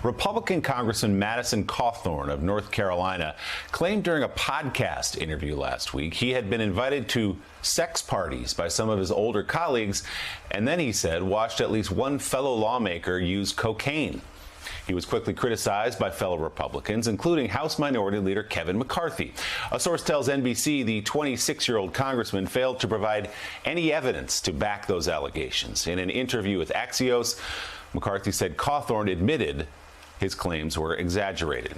Republican Congressman Madison Cawthorn of North Carolina claimed during a podcast interview last week he had been invited to sex parties by some of his older colleagues, and then he said watched at least one fellow lawmaker use cocaine. He was quickly criticized by fellow Republicans, including House Minority Leader Kevin McCarthy. A source tells NBC the 26-year-old congressman failed to provide any evidence to back those allegations. In an interview with Axios, McCarthy said Cawthorn admitted his claims were exaggerated.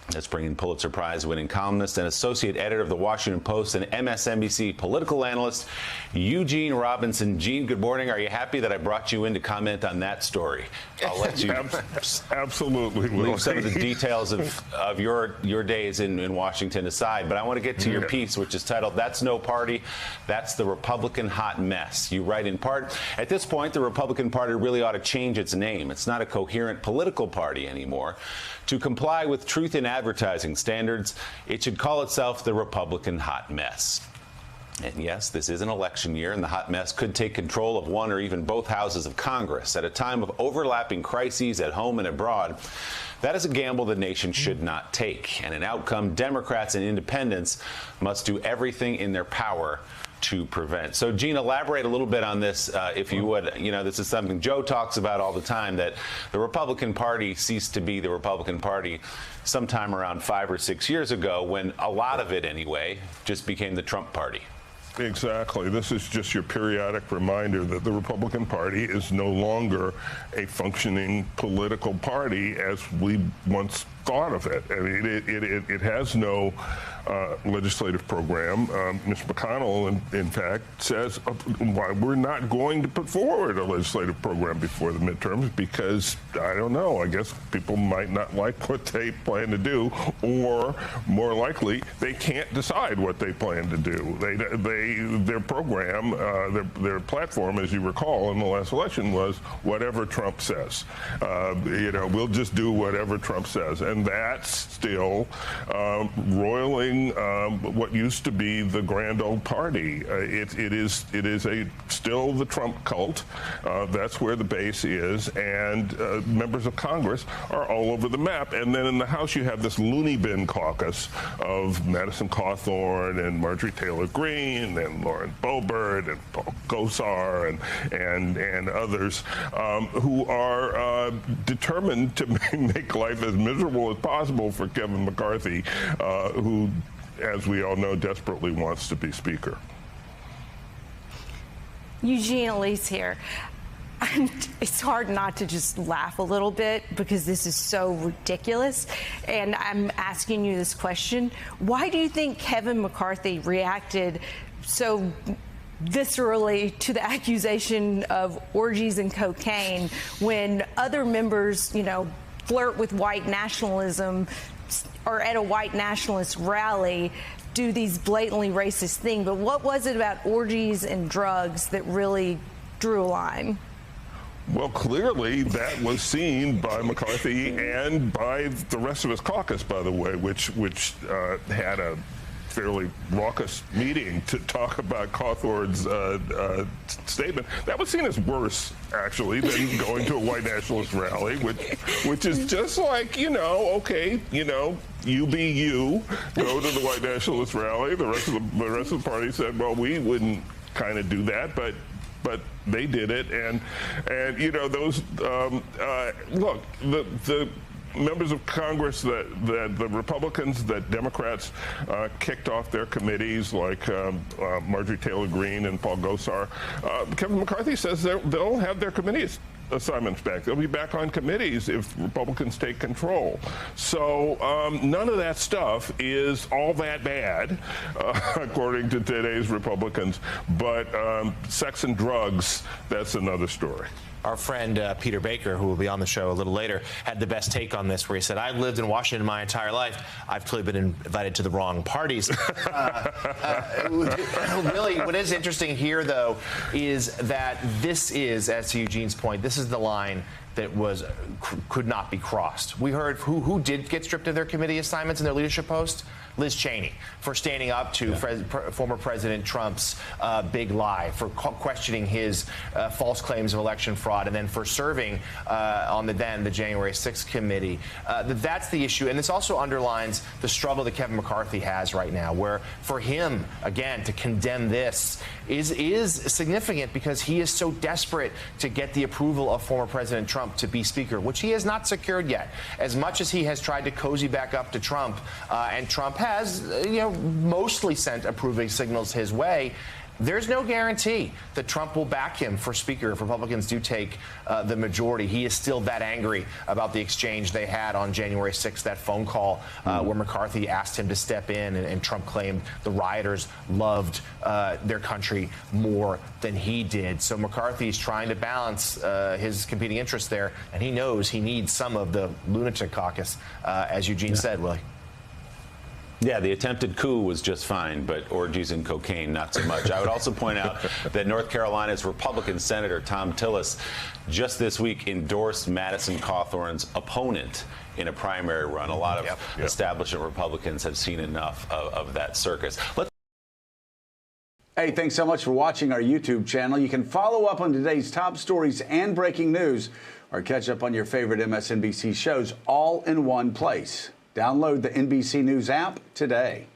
That's bringing Pulitzer Prize-winning columnist and associate editor of The Washington Post and MSNBC political analyst Eugene Robinson. Gene, good morning. Are you happy that I brought you in to comment on that story? I'll let you absolutely leave some of the details of your days in Washington aside, but I want to get to your piece, which is titled, "That's No Party, That's the Republican Hot Mess." You write in part, at this point, the Republican Party really ought to change its name. It's not a coherent political party anymore. To comply with truth in advertising standards, it should call itself the Republican Hot Mess. And yes, this is an election year, and the hot mess could take control of one or even both houses of Congress at a time of overlapping crises at home and abroad. That is a gamble the nation should not take, and an outcome Democrats and independents must do everything in their power to prevent. So, Gene, elaborate a little bit on this, if you would. You know, this is something Joe talks about all the time, that the Republican Party ceased to be the Republican Party sometime around 5 or 6 years ago, when a lot of it, anyway, just became the Trump Party. Exactly. This is just your periodic reminder that the Republican Party is no longer a functioning political party as we once thought of it. I mean, it has no legislative program. Mr. McConnell, in fact, says why we're not going to put forward a legislative program before the midterms because, I don't know, I guess people might not like what they plan to do, or more likely, they can't decide what they plan to do. Their program, their platform, as you recall, in the last election was whatever Trump says. We'll just do whatever Trump says. And that's still roiling what used to be the grand old party. It is still the Trump cult. That's where the base is, and members of Congress are all over the map. And then in the House, you have this loony bin caucus of Madison Cawthorn and Marjorie Taylor Greene and Lauren Boebert and Paul Gosar and others who are determined to make life as miserable as possible for Kevin McCarthy, who, as we all know, desperately wants to be Speaker. Eugene, Elise here. It's hard not to just laugh a little bit because this is so ridiculous. And I'm asking you this question. Why do you think Kevin McCarthy reacted so viscerally to the accusation of orgies and cocaine when other members, flirt with white nationalism or at a white nationalist rally do these blatantly racist things? But what was it about orgies and drugs that really drew a line? Well, clearly that was seen by McCarthy and by the rest of his caucus, by the way, which had a fairly raucous meeting to talk about Cawthorn's statement. That was seen as worse, actually, than going to a white nationalist rally, which is just like, okay, you be you, go to the white nationalist rally. The rest of the party said, well, we wouldn't kind of do that, but they did it, and those look, the members of Congress that the Republicans that Democrats kicked off their committees, like Marjorie Taylor Greene and Paul Gosar, Kevin McCarthy says they'll have their committees assignments back. They'll be back on committees if Republicans take control. So none of that stuff is all that bad, according to today's Republicans. But sex and drugs, that's another story. Our friend Peter Baker, who will be on the show a little later, had the best take on this, where he said, I've lived in Washington my entire life. I've clearly been invited to the wrong parties. Really, what is interesting here, though, is that this is, as to Eugene's point, this is the line that could not be crossed. We heard who did get stripped of their committee assignments and their leadership posts? Liz Cheney for standing up to former President Trump's big lie, for questioning his false claims of election fraud, and then for serving on the January 6th committee. That's the issue. And this also underlines the struggle that Kevin McCarthy has right now, where for him, again, to condemn this is significant because he is so desperate to get the approval of former President Trump to be Speaker, which he has not secured yet. As much as he has tried to cozy back up to Trump, and Trump has, mostly sent approving signals his way, there's no guarantee that Trump will back him for Speaker if Republicans do take the majority. He is still that angry about the exchange they had on January 6th, that phone call where McCarthy asked him to step in, and Trump claimed the rioters loved their country more than he did. So McCarthy's trying to balance his competing interests there, and he knows he needs some of the lunatic caucus, as Eugene said, Willie. Yeah, the attempted coup was just fine, but orgies and cocaine, not so much. I would also point out that North Carolina's Republican Senator Thom Tillis just this week endorsed Madison Cawthorn's opponent in a primary run. A lot of establishment Republicans have seen enough of that circus. Hey, thanks so much for watching our YouTube channel. You can follow up on today's top stories and breaking news, or catch up on your favorite MSNBC shows all in one place. Download the NBC News app today.